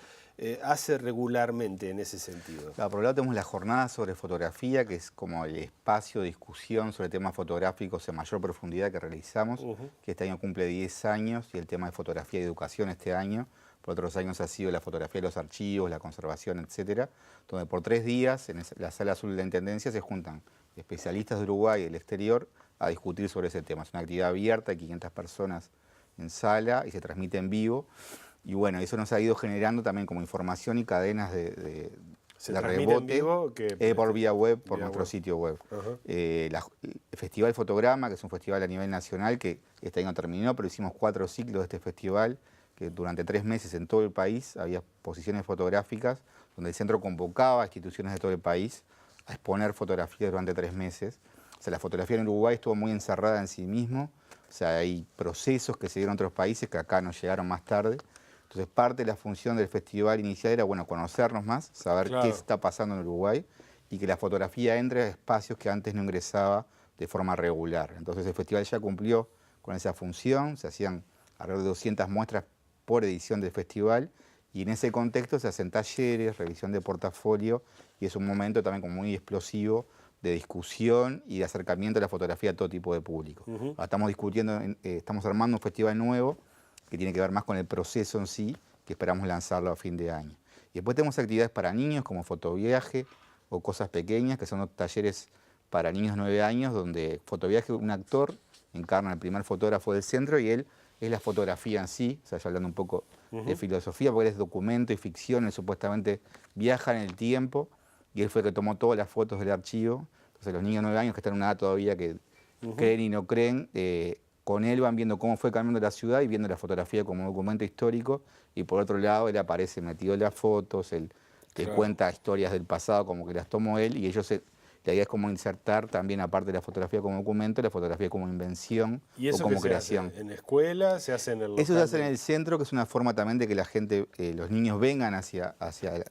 hace regularmente en ese sentido? Claro, por un lado tenemos la jornada sobre fotografía, que es como el espacio de discusión sobre temas fotográficos en mayor profundidad que realizamos, que este año cumple 10 años, y el tema de fotografía y educación este año. Por otros años ha sido la fotografía de los archivos, la conservación, etcétera, donde por 3 días en la Sala Azul de la Intendencia se juntan especialistas de Uruguay y del exterior a discutir sobre ese tema. Es una actividad abierta, hay 500 personas en sala y se transmite en vivo. Y bueno, eso nos ha ido generando también como información y cadenas de rebote en vivo, por vía web, por nuestro sitio web. El Festival Fotograma, que es un festival a nivel nacional que este año terminó, pero hicimos 4 ciclos de este festival, que durante 3 meses en todo el país había exposiciones fotográficas donde el centro convocaba a instituciones de todo el país a exponer fotografías durante 3 meses. O sea, la fotografía en Uruguay estuvo muy encerrada en sí mismo. O sea, hay procesos que se dieron en otros países que acá nos llegaron más tarde. Entonces, parte de la función del festival inicial era, bueno, conocernos más, saber qué está pasando en Uruguay y que la fotografía entre a espacios que antes no ingresaba de forma regular. Entonces, el festival ya cumplió con esa función. Se hacían alrededor de 200 muestras por edición del festival y en ese contexto se hacen talleres, revisión de portafolio y es un momento también como muy explosivo de discusión y de acercamiento a la fotografía a todo tipo de público. Estamos discutiendo, estamos armando un festival nuevo que tiene que ver más con el proceso en sí, que esperamos lanzarlo a fin de año. Y después tenemos actividades para niños como fotoviaje o cosas pequeñas, que son talleres para niños de 9 años, donde fotoviaje, un actor encarna el primer fotógrafo del centro y él es la fotografía en sí, o sea, ya hablando un poco de filosofía, porque él es documento y ficción, él supuestamente viaja en el tiempo y él fue el que tomó todas las fotos del archivo. Entonces los niños de 9 años que están en una edad todavía que creen y no creen, con él van viendo cómo fue cambiando la ciudad y viendo la fotografía como documento histórico y por otro lado él aparece metido en las fotos, él cuenta historias del pasado como que las tomó él y ellos La idea es como insertar también, aparte de la fotografía como documento, la fotografía como invención ¿Y eso o como qué se creación. hace? ¿En escuela? ¿Se hace en el local? Eso se hace en el centro, que es una forma también de que la gente, los niños vengan hacia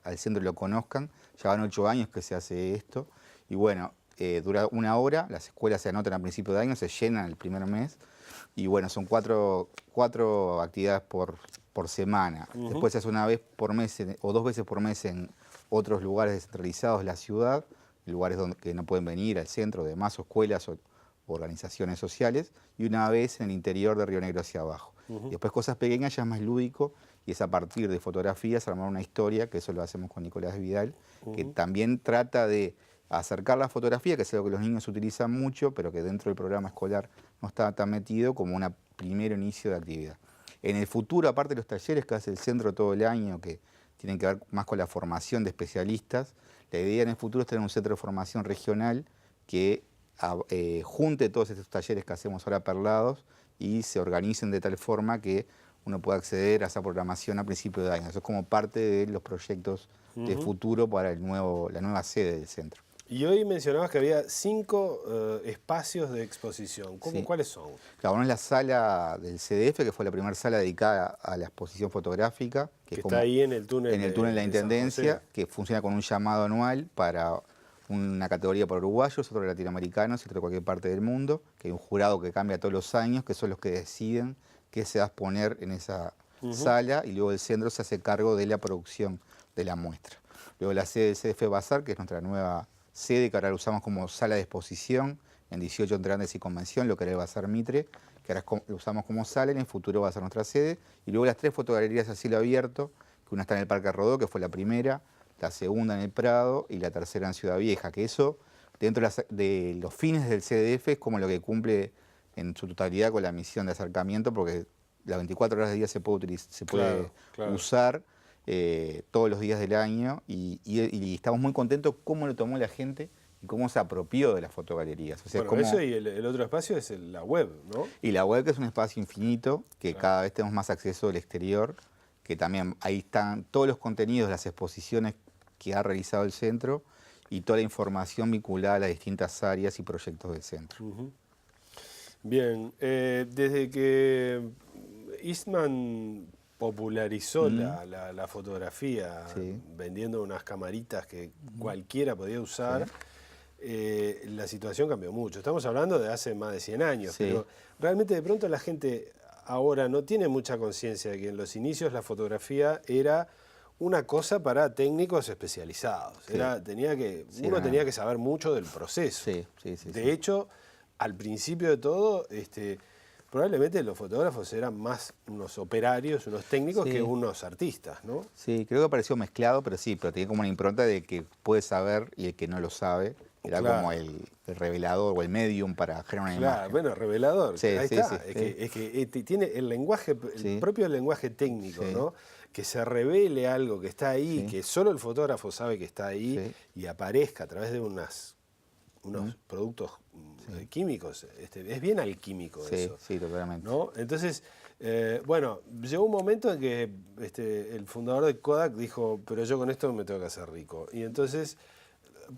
el centro y lo conozcan. Ya van 8 años que se hace esto. Y bueno, dura 1 hora, las escuelas se anotan a principio de año, se llenan el primer mes. Y bueno, son cuatro actividades por semana. Después se hace una vez por mes o 2 veces por mes en otros lugares descentralizados de la ciudad, lugares que no pueden venir al centro, demás, o escuelas o organizaciones sociales, y una vez en el interior de Río Negro hacia abajo. Y después cosas pequeñas, ya es más lúdico, y es a partir de fotografías armar una historia, que eso lo hacemos con Nicolás Vidal, que también trata de acercar la fotografía, que es algo que los niños utilizan mucho, pero que dentro del programa escolar no está tan metido, como un primer inicio de actividad. En el futuro, aparte de los talleres que hace el centro todo el año, que tienen que ver más con la formación de especialistas, la idea en el futuro es tener un centro de formación regional que junte todos estos talleres que hacemos ahora perlados y se organicen de tal forma que uno pueda acceder a esa programación a principio de año. Eso es como parte de los proyectos de futuro para la nueva sede del centro. Y hoy mencionabas que había 5 espacios de exposición. Sí. ¿Cuáles son? Claro, uno es la sala del CDF, que fue la primera sala dedicada a la exposición fotográfica. Que está ahí en el túnel. En el túnel de la Intendencia, que funciona con un llamado anual para una categoría para uruguayos, otro latinoamericanos y otro de cualquier parte del mundo, que hay un jurado que cambia todos los años, que son los que deciden qué se va a exponer en esa sala, y luego el centro se hace cargo de la producción de la muestra. Luego la sede del CDF Bazar, que es nuestra nueva sede, que ahora la usamos como sala de exposición, en 18 entre Andes y Convención, lo que era el Bazar Mitre, que ahora lo usamos como sala, en el futuro va a ser nuestra sede, y luego las 3 fotogalerías a cielo abierto, que una está en el Parque Rodó, que fue la primera, la segunda en el Prado y la tercera en Ciudad Vieja, que eso, dentro de los fines del CDF, es como lo que cumple en su totalidad con la misión de acercamiento, porque las 24 horas del día se puede usar todos los días del año, y estamos muy contentos cómo lo tomó la gente y cómo se apropió de las fotogalerías. O sea, bueno, eso y el otro espacio es la web, ¿no? Y la web, que es un espacio infinito, que cada vez tenemos más acceso del exterior, que también ahí están todos los contenidos de las exposiciones que ha realizado el centro y toda la información vinculada a las distintas áreas y proyectos del centro. Bien, desde que Eastman popularizó la fotografía, vendiendo unas camaritas que cualquiera podía usar, la situación cambió mucho. Estamos hablando de hace más de 100 años, pero realmente de pronto la gente ahora no tiene mucha conciencia de que en los inicios la fotografía era una cosa para técnicos especializados. Uno tenía que saber mucho del proceso. De hecho, al principio de todo, probablemente los fotógrafos eran más unos operarios, unos técnicos que unos artistas, ¿no? Sí, creo que pareció mezclado, pero tenía como una impronta de que puede saber y el que no lo sabe. Era como el revelador o el medium para generar una imagen. Bueno, revelador, ahí está. Es que tiene el lenguaje, el propio lenguaje técnico, ¿no? Que se revele algo que está ahí, que solo el fotógrafo sabe que está ahí, y aparezca a través de unos productos químicos. Es bien alquímico eso. Sí, totalmente. ¿No? Entonces, bueno, llegó un momento en que el fundador de Kodak dijo, pero yo con esto me tengo que hacer rico. Y entonces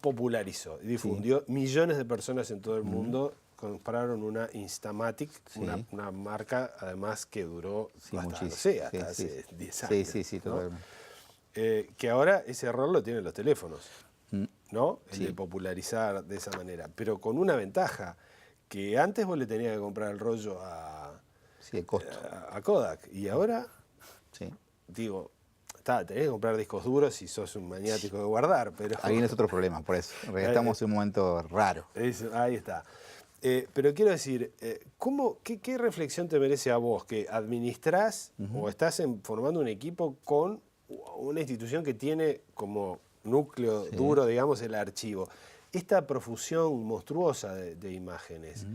popularizó y difundió. Millones de personas en todo el mundo compraron una Instamatic, una marca además que duró hasta, hace 10 años. Sí, totalmente. Que ahora ese error lo tienen los teléfonos, ¿no? El de popularizar de esa manera. Pero con una ventaja, que antes vos le tenías que comprar el rollo a Kodak, y ahora, digo, tenés que comprar discos duros si sos un maniático de guardar, pero... Ahí es otro problema, por eso. En realidad estamos en un momento raro. Ahí está. Pero quiero decir, ¿qué reflexión te merece a vos que administrás o estás formando un equipo con una institución que tiene como núcleo duro, digamos, el archivo? Esta profusión monstruosa de imágenes.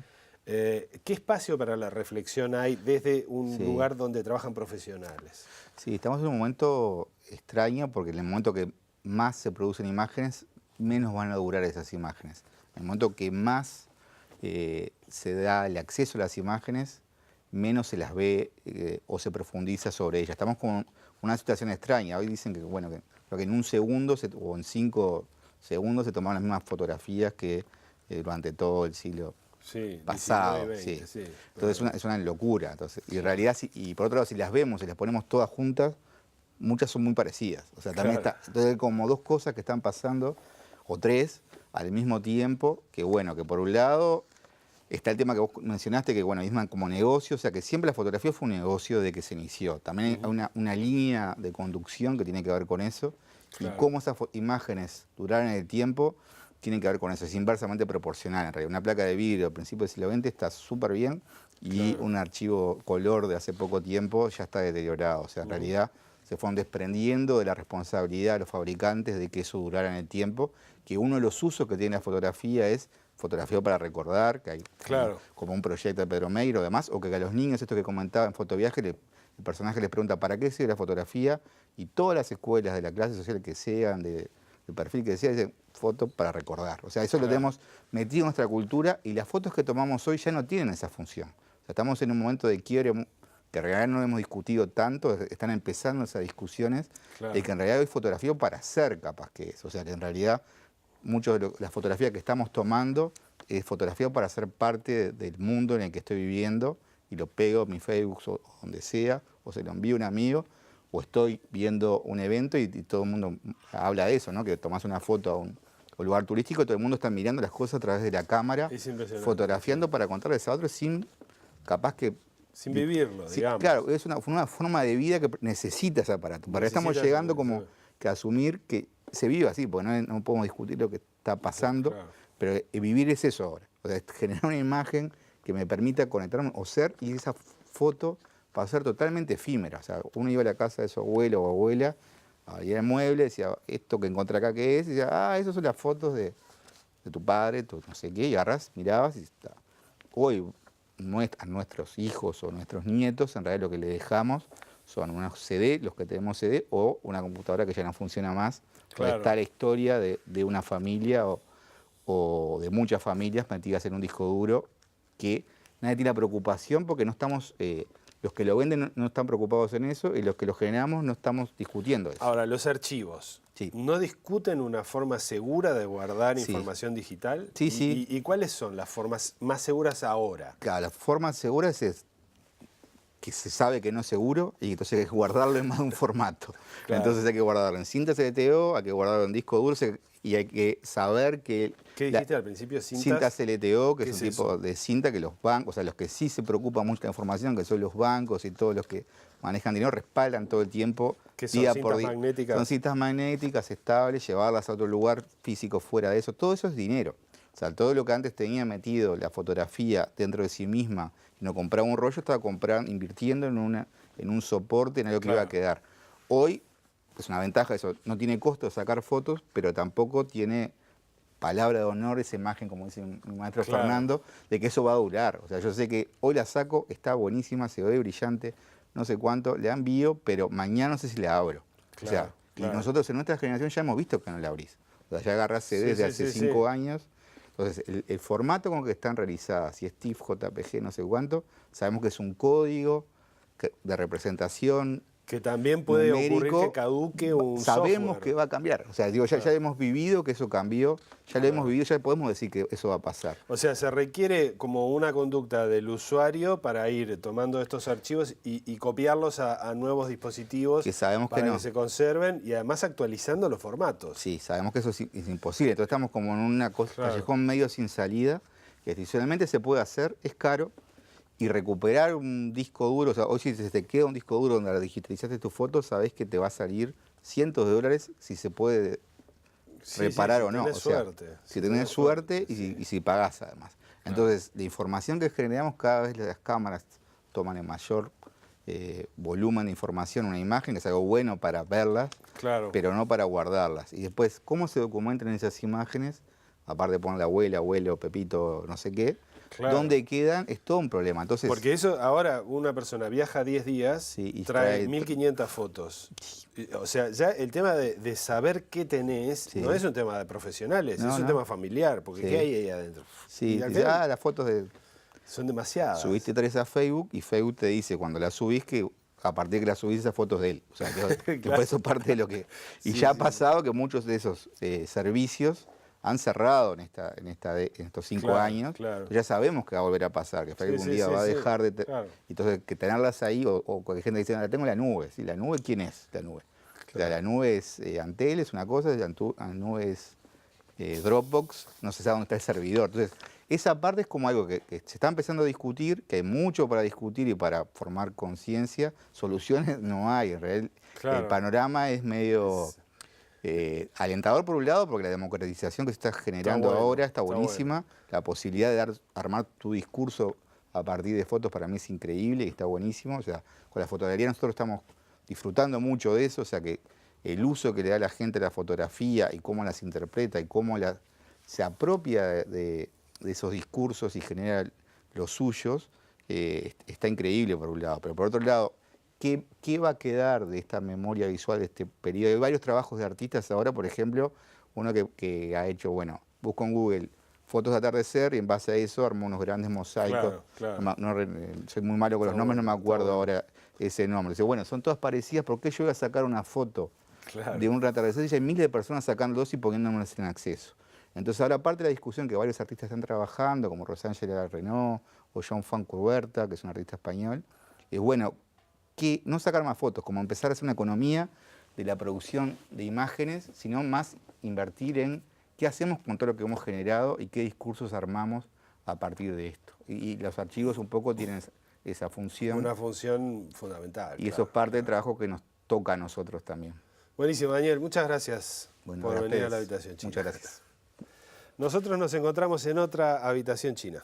¿Qué espacio para la reflexión hay desde un lugar donde trabajan profesionales? Sí, estamos en un momento extraño, porque en el momento que más se producen imágenes, menos van a durar esas imágenes. En el momento que más se da el acceso a las imágenes, menos se las ve o se profundiza sobre ellas. Estamos con una situación extraña. Hoy dicen que, bueno, creo que en un segundo o en 5 segundos se tomaban las mismas fotografías que durante todo el siglo pasado. 19 y 20, Sí. sí. Entonces es una locura. Entonces, y en realidad, y por otro lado, si las vemos y las ponemos todas juntas, muchas son muy parecidas. O sea, también entonces hay como dos cosas que están pasando, o tres, al mismo tiempo, que bueno, que por un lado está el tema que vos mencionaste, que bueno, misma como negocio, o sea, que siempre la fotografía fue un negocio de que se inició. También hay una línea de conducción que tiene que ver con eso, y cómo esas imágenes duraron en el tiempo, tienen que ver con eso, es inversamente proporcional en realidad. Una placa de vidrio al principio del siglo XX está súper bien, y un archivo color de hace poco tiempo ya está deteriorado. O sea, en realidad se fueron desprendiendo de la responsabilidad de los fabricantes de que eso durara en el tiempo, que uno de los usos que tiene la fotografía es fotografía para recordar, que hay como un proyecto de Pedro Meiro, además, o que a los niños, esto que comentaba en Fotoviaje, el personaje les pregunta ¿para qué sirve la fotografía? Y todas las escuelas de la clase social que sean, de perfil que sea, dicen foto para recordar. O sea, eso lo tenemos metido en nuestra cultura, y las fotos que tomamos hoy ya no tienen esa función. O sea, estamos en un momento de quiebre que en realidad no hemos discutido tanto, están empezando esas discusiones, de que en realidad hoy fotografía para hacer capaz que es. O sea, que en realidad mucho de la fotografía que estamos tomando es fotografía para ser parte del mundo en el que estoy viviendo, y lo pego en mi Facebook o donde sea, o se lo envío a un amigo, o estoy viendo un evento y todo el mundo habla de eso, ¿no? Que tomás una foto a un lugar turístico y todo el mundo está mirando las cosas a través de la cámara, fotografiando para contarles a otros sin vivirlo, digamos. Claro, es una forma de vida que necesita ese aparato. Para estamos llegando como que a asumir que se vive así, porque no podemos discutir lo que está pasando, pero vivir es eso ahora. O sea, generar una imagen que me permita conectarme o ser, y esa foto va a ser totalmente efímera. O sea, uno iba a la casa de su abuelo o abuela, abría el mueble, decía, esto que encontré acá, ¿qué es? Y decía, esas son las fotos de tu padre, tu no sé qué, y agarrás, mirabas y está. Hoy, a nuestros hijos o nuestros nietos, en realidad lo que le dejamos son unos CD, los que tenemos CD, o una computadora que ya no funciona más. Está la historia de una familia o de muchas familias metidas en un disco duro, que nadie tiene la preocupación, porque no estamos, los que lo venden no están preocupados en eso, y los que lo generamos no estamos discutiendo eso. Ahora, los archivos, ¿no discuten una forma segura de guardar información digital? Sí. ¿Y cuáles son las formas más seguras ahora? Claro, las formas seguras es que se sabe que no es seguro, y entonces hay que guardarlo en más de un formato. Entonces hay que guardarlo en cintas LTO, hay que guardarlo en disco duro, y hay que saber que... ¿Qué dijiste al principio? Cintas LTO, que es un tipo de cinta que los bancos, o sea, los que sí se preocupan mucho de la información, que son los bancos y todos los que manejan dinero, respaldan todo el tiempo. ¿Qué son cintas magnéticas? Son cintas magnéticas estables, llevarlas a otro lugar físico fuera de eso. Todo eso es dinero. O sea, todo lo que antes tenía metido la fotografía dentro de sí misma, y no compraba un rollo, estaba invirtiendo en un soporte, en algo que iba a quedar. Hoy es una ventaja eso, no tiene costo sacar fotos, pero tampoco tiene palabra de honor esa imagen, como dice mi maestro Fernando, de que eso va a durar. O sea, yo sé que hoy la saco, está buenísima, se ve brillante, no sé cuánto, la envío, pero mañana no sé si la abro. O sea, y nosotros en nuestra generación ya hemos visto que no la abrís. O sea, ya agarrás CD desde hace 5 años. Entonces, el formato con que están realizadas, si es TIFF, JPG, no sé cuánto, sabemos que es un código de representación. Que también puede ocurrir que caduque un Sabemos software. que va a cambiar. O sea, digo, ya hemos vivido que eso cambió, ya lo hemos vivido, ya podemos decir que eso va a pasar. O sea, se requiere como una conducta del usuario para ir tomando estos archivos y copiarlos a nuevos dispositivos que sabemos para que que se conserven, y además actualizando los formatos. Sí, sabemos que eso es imposible. Entonces estamos como en una callejón medio sin salida, que adicionalmente se puede hacer, es caro. Y recuperar un disco duro, o sea, hoy si te queda un disco duro donde digitalizaste tus fotos, sabés que te va a salir cientos de dólares si se puede reparar o no. Tenés suerte. Si tenés suerte y si pagás además. Entonces, la información que generamos, cada vez las cámaras toman en mayor volumen de información, una imagen, que es algo bueno para verlas, pero no para guardarlas. Y después, ¿cómo se documentan esas imágenes? Aparte de poner la abuela, abuelo, Pepito, no sé qué. ¿Dónde quedan? Es todo un problema. Entonces, porque eso, ahora una persona viaja 10 días, y trae 1500 fotos. O sea, ya el tema de saber qué tenés no es un tema de profesionales, es un tema familiar, porque ¿qué hay ahí adentro? Sí, las fotos son demasiadas. Subiste 3 a Facebook, y Facebook te dice cuando las subís que a partir de que la subís esas fotos de él. O sea, que Claro. por eso parte de lo que... Y Sí, ya ha sí, pasado que muchos de esos servicios han cerrado en estos 5 Claro, años. claro. Ya sabemos que va a volver a pasar, que Sí, algún sí, día sí, va a sí, dejar de... claro. Entonces, que tenerlas ahí, o cualquier gente dice, la tengo en la nube. ¿Sí? ¿La nube quién es? La nube. O sea, la nube es Antel, es una cosa, la nube es Dropbox, no se sabe dónde está el servidor. Entonces, esa parte es como algo que se está empezando a discutir, que hay mucho para discutir y para formar conciencia. Soluciones no hay. En realidad, Claro. el panorama es medio alentador por un lado, porque la democratización que se está generando bueno, ahora está está buenísima. La posibilidad de armar tu discurso a partir de fotos para mí es increíble y está buenísimo. O sea, con la fotogalería nosotros estamos disfrutando mucho de eso, o sea que el uso que le da la gente a la fotografía y cómo las interpreta y cómo se apropia de esos discursos y genera los suyos, está increíble por un lado. Pero por otro lado, ¿qué va a quedar de esta memoria visual de este periodo? Hay varios trabajos de artistas ahora, por ejemplo, uno que ha hecho, bueno, busco en Google fotos de atardecer y en base a eso armó unos grandes mosaicos. Claro. Soy muy malo con los nombres, no me acuerdo bueno. ahora ese nombre. Dice, bueno, son todas parecidas, ¿por qué yo voy a sacar una foto Claro. de un atardecer? Y hay miles de personas sacándolos y poniéndolas en acceso. Entonces ahora parte de la discusión que varios artistas están trabajando, como Rosángela Renaud o Joan Juan Curberta, que es un artista español, es bueno, que no sacar más fotos, como empezar a hacer una economía de la producción de imágenes, sino más invertir en qué hacemos con todo lo que hemos generado y qué discursos armamos a partir de esto. Y los archivos un poco tienen esa función. Una función fundamental. Y eso es parte del trabajo que nos toca a nosotros también. Buenísimo, Daniel. Muchas gracias Bueno, por a venir a ustedes. la habitación china. Muchas gracias. Nosotros nos encontramos en otra habitación china.